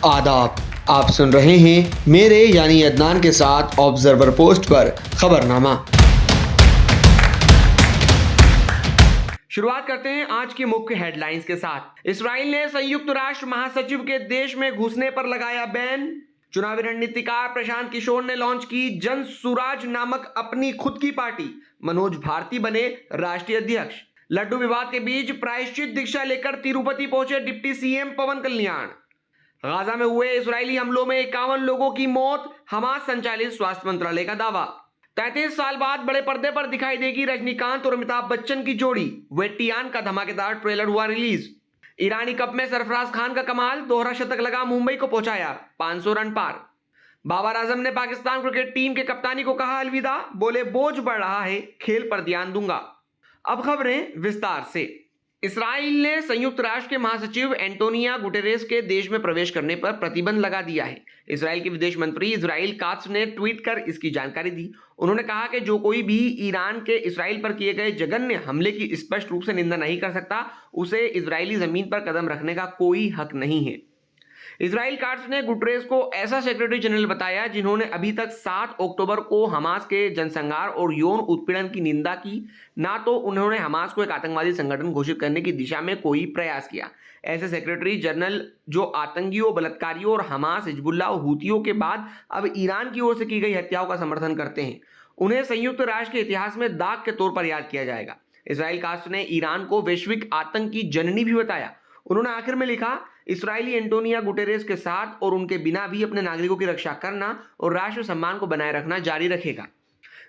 आदाब। आप सुन रहे हैं मेरे यानी अदनान के साथ ऑब्जर्वर पोस्ट पर खबरनामा। शुरुआत करते हैं आज की मुख्य हेडलाइंस के साथ। इस्राइल ने संयुक्त राष्ट्र महासचिव के देश में घुसने पर लगाया बैन। चुनावी रणनीतिकार प्रशांत किशोर ने लॉन्च की जन सुराज नामक अपनी खुद की पार्टी। मनोज भारती बने राष्ट्रीय अध्यक्ष। लड्डू विवाद के बीच प्रायश्चित दीक्षा लेकर तिरुपति पहुंचे डिप्टी सीएम पवन कल्याण। गाजा में हुए इजरायली हमलों में 51 लोगों की मौत, हमास संचालित स्वास्थ्य मंत्रालय का दावा। 33 साल बाद बड़े पर्दे पर दिखाई देगी रजनीकांत और अमिताभ बच्चन की जोड़ी। वेट्टियान का धमाकेदार ट्रेलर हुआ रिलीज। ईरानी कप में सरफराज खान का कमाल, दोहरा शतक लगा, मुंबई को पहुंचाया 500 रन पार। बाबर आजम ने पाकिस्तान क्रिकेट टीम के कप्तानी को कहा अलविदा, बोले बोझ बढ़ रहा है, खेल पर ध्यान दूंगा। अब खबरें विस्तार से। इस्राइल ने संयुक्त राष्ट्र के महासचिव एंटोनियो गुटेरेस के देश में प्रवेश करने पर प्रतिबंध लगा दिया है। इस्राइल के विदेश मंत्री इजराइल कात्स ने ट्वीट कर इसकी जानकारी दी। उन्होंने कहा कि जो कोई भी ईरान के इस्राइल पर किए गए जघन्य हमले की स्पष्ट रूप से निंदा नहीं कर सकता, उसे इजरायली जमीन पर कदम रखने का कोई हक नहीं है। इजराइल कात्स ने गुटरेस को ऐसा सेक्रेटरी जनरल बताया जिन्होंने अभी तक 7 अक्टूबर को हमास के जनसंहार और यौन उत्पीड़न की निंदा की, ना तो उन्होंने हमास को एक आतंकवादी संगठन घोषित करने की दिशा में कोई प्रयास किया। ऐसे सेक्रेटरी जनरल जो आतंकियों, बलात्कारियों और हमास, हिजबुल्लाह और हूतियों के बाद अब ईरान की ओर से की गई हत्याओं का समर्थन करते हैं, उन्हें संयुक्त राष्ट्र के इतिहास में दाग के तौर पर याद किया जाएगा। इजराइल कात्स ने ईरान को वैश्विक आतंक की जननी भी बताया। उन्होंने आखिर में लिखा, इस्राइली एंटोनियो गुटेरेस के साथ और उनके बिना भी अपने नागरिकों की रक्षा करना और राष्ट्र सम्मान को बनाए रखना जारी रखेगा।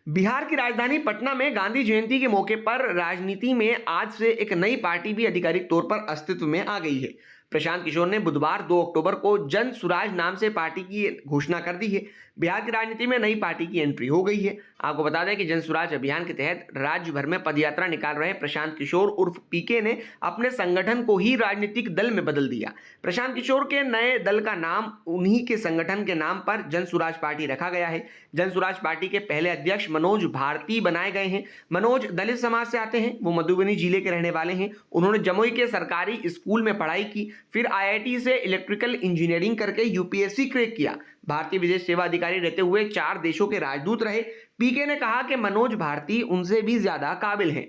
बिहार की राजधानी पटना में गांधी जयंती के मौके पर राजनीति में आज से एक नई पार्टी भी आधिकारिक तौर पर अस्तित्व में आ गई है। प्रशांत किशोर ने बुधवार 2 अक्टूबर को जन सुराज नाम से पार्टी की घोषणा कर दी है। बिहार की राजनीति में नई पार्टी की एंट्री हो गई है। आपको बता दें कि जन सुराज अभियान के तहत राज्य भर में पदयात्रा निकाल रहे प्रशांत किशोर उर्फ पीके ने अपने संगठन को ही राजनीतिक दल में बदल दिया। प्रशांत किशोर के नए दल का नाम उन्हीं के संगठन के नाम पर जन सुराज पार्टी रखा गया है। जन सुराज पार्टी के पहले अध्यक्ष मनोज भारती बनाए गए हैं। मनोज दलित समाज से आते हैं। वो मधुबनी जिले के रहने वाले हैं। उन्होंने जमुई के सरकारी स्कूल में पढ़ाई की, फिर आईआईटी से इलेक्ट्रिकल इंजीनियरिंग करके यूपीएससी क्रैक किया। भारतीय विदेश सेवा अधिकारी रहते हुए 4 देशों के राजदूत रहे। पीके ने कहा कि मनोज भारती उनसे भी ज्यादा काबिल हैं।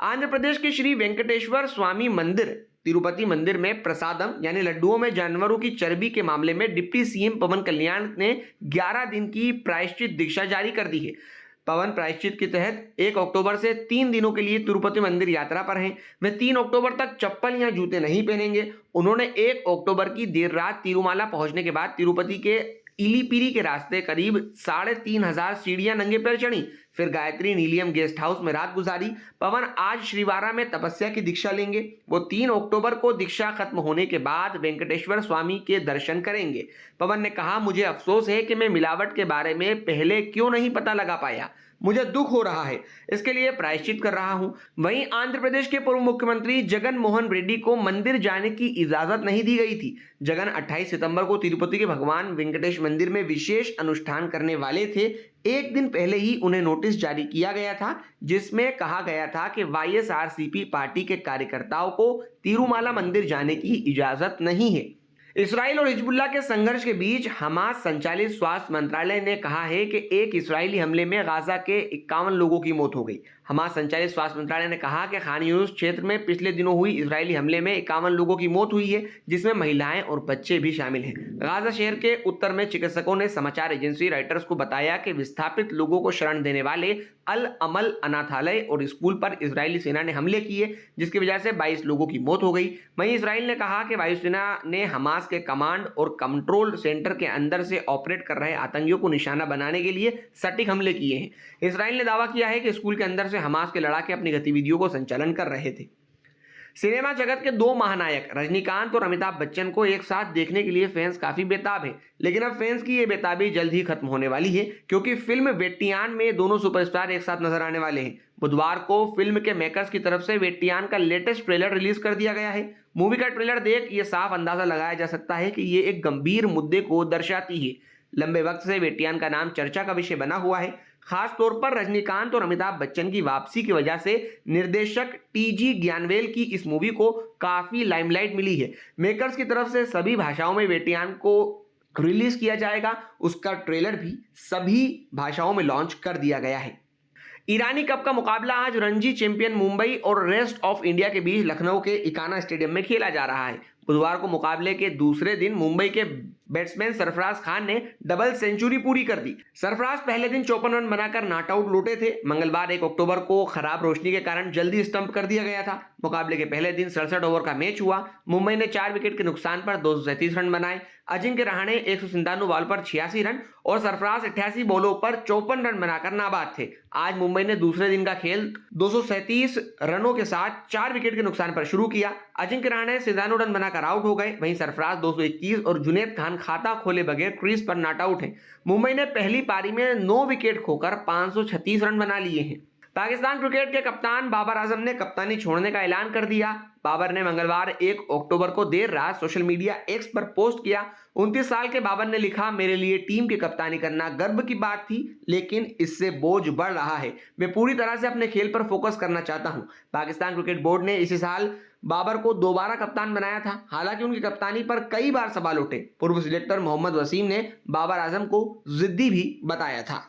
आंध्र प्रदेश के श्री वेंकटेश्वर स्वामी मंदिर तिरुपति मंदिर में प्रसादम यानी लड्डुओं में जानवरों की चर्बी के मामले में डिप्टी सीएम पवन कल्याण ने 11 दिन की प्रायश्चित दीक्षा जारी कर दी है। पवन प्रायश्चित के तहत 1 अक्टूबर से 3 दिनों के लिए तिरुपति मंदिर यात्रा पर हैं। वे 3 अक्टूबर तक चप्पल या जूते नहीं पहनेंगे। उन्होंने 1 अक्टूबर की देर रात तिरुमाला पहुंचने के बाद तिरुपति के इलीपिरी के रास्ते करीब 3500 सीढ़ियां नंगे पैर चढ़ी, फिर गायत्री नीलियम गेस्ट हाउस में रात गुजारी। पवन आज श्रीवारा में तपस्या की दीक्षा लेंगे। वो 3 अक्टूबर को दीक्षा खत्म होने के बाद वेंकटेश्वर स्वामी के दर्शन करेंगे। पवन ने कहा, मुझे अफसोस है कि मैं मिलावट के बारे में पहले क्यों नहीं पता लगा पाया। मुझे दुख हो रहा है, इसके लिए प्रायश्चित कर रहा हूं। वहीं आंध्र प्रदेश के पूर्व मुख्यमंत्री जगन मोहन रेड्डी को मंदिर जाने की इजाजत नहीं दी गई थी। जगन 28 सितंबर को तिरुपति के भगवान वेंकटेश मंदिर में विशेष अनुष्ठान करने वाले थे। एक दिन पहले ही उन्हें नोटिस जारी किया गया था, जिसमें कहा गया था कि वाईएसआरसीपी पार्टी के कार्यकर्ताओं को तिरुमाला मंदिर जाने की इजाजत नहीं है। इस्राइल और हिजबुल्लाह के संघर्ष के बीच हमास संचालित स्वास्थ्य मंत्रालय ने कहा है कि एक इस्राइली हमले में गाजा के 51 लोगों की मौत हो गई। हमास संचालित स्वास्थ्य मंत्रालय ने कहा कि खान यूनिस क्षेत्र में पिछले दिनों हुई इजरायली हमले में 51 लोगों की मौत हुई है, जिसमें महिलाएं और बच्चे भी शामिल हैं। गाजा शहर के उत्तर में चिकित्सकों ने समाचार एजेंसी रॉयटर्स को बताया कि विस्थापित लोगों को शरण देने वाले अल अमल अनाथालय और स्कूल पर इजरायली सेना ने हमले किए, जिसकी वजह से 22 लोगों की मौत हो गई। वहीं इजराइल ने कहा कि वायुसेना ने हमास के कमांड और कंट्रोल सेंटर के अंदर से ऑपरेट कर रहे आतंकियों को निशाना बनाने के लिए सटीक हमले किए हैं। इजराइल ने दावा किया है कि स्कूल के अंदर से हमास के लड़ाके अपनी गतिविधियों को संचालन कर रहे थे। सिनेमा जगत के 2 महानायक रजनीकांत और अमिताभ बच्चन को एक साथ देखने के लिए फैंस काफी बेताब हैं, लेकिन अब फैंस की ये बेताबी जल्द ही खत्म होने वाली है, क्योंकि फिल्म वेट्टियान में दोनों सुपरस्टार एक साथ नजर आने वाले हैं। बुधवार को फिल्म के मेकर्स की तरफ से वेट्टियान का लेटेस्ट ट्रेलर रिलीज कर दिया गया है। मूवी का ट्रेलर देख ये साफ अंदाजा लगाया जा सकता है कि ये एक गंभीर मुद्दे को दर्शाती है। लंबे वक्त से वेट्टियान का नाम चर्चा का विषय बना हुआ है। खास तौर पर रजनीकांत और अमिताभ बच्चन की वापसी की वजह से निर्देशक टीजी ज्ञानवेल की इस मूवी को काफी लाइमलाइट मिली है। मेकर्स की तरफ से सभी भाषाओं में वेटियान को रिलीज किया जाएगा। उसका ट्रेलर भी सभी भाषाओं में लॉन्च कर दिया गया है। ईरानी कप का मुकाबला आज रणजी चैंपियन मुंबई और रेस्ट ऑफ इंडिया के बीच लखनऊ के इकाना स्टेडियम में खेला जा रहा है। बुधवार को मुकाबले के दूसरे दिन मुंबई के बैट्समैन सरफराज खान ने डबल सेंचुरी पूरी कर दी। सरफराज पहले दिन 54 रन बनाकर नॉट आउट लौटे थे। मंगलवार 1 अक्टूबर को खराब रोशनी के कारण जल्दी स्टंप कर दिया गया था। मुकाबले के पहले दिन 67 ओवर का मैच हुआ। मुंबई ने 4 विकेट के नुकसान पर 237 रन बनाए। अजिंक्य रहाणे 197 बॉल पर 86 रन और सरफराज 88 बॉलों पर 54 रन बनाकर नाबाद थे। आज मुंबई ने दूसरे दिन का खेल 237 रनों के साथ 4 विकेट के नुकसान पर शुरू किया। अजिंक्य रहाणे 97 रन बनाकर आउट हो गए। वहीं सरफराज 221 और जुनैद खान खाता खोले बगैर क्रीज पर नॉट आउट हैं। मुंबई ने पहली पारी में 9 विकेट खोकर 536 रन बना लिए हैं। पाकिस्तान क्रिकेट के कप्तान बाबर आजम ने कप्तानी छोड़ने का ऐलान कर दिया। बाबर ने मंगलवार 1 अक्टूबर को देर रात सोशल मीडिया एक्स पर पोस्ट किया। 29 साल के बाबर ने लिखा, मेरे लिए टीम की कप्तानी करना गर्व की बात थी, लेकिन इससे बोझ बढ़ रहा है। मैं पूरी तरह से अपने खेल पर फोकस करना चाहता हूं। पाकिस्तान क्रिकेट बोर्ड ने इसी साल बाबर को दोबारा कप्तान बनाया था। हालांकि उनकी कप्तानी पर कई बार सवाल उठे। पूर्व सिलेक्टर मोहम्मद वसीम ने बाबर आजम को जिद्दी भी बताया था।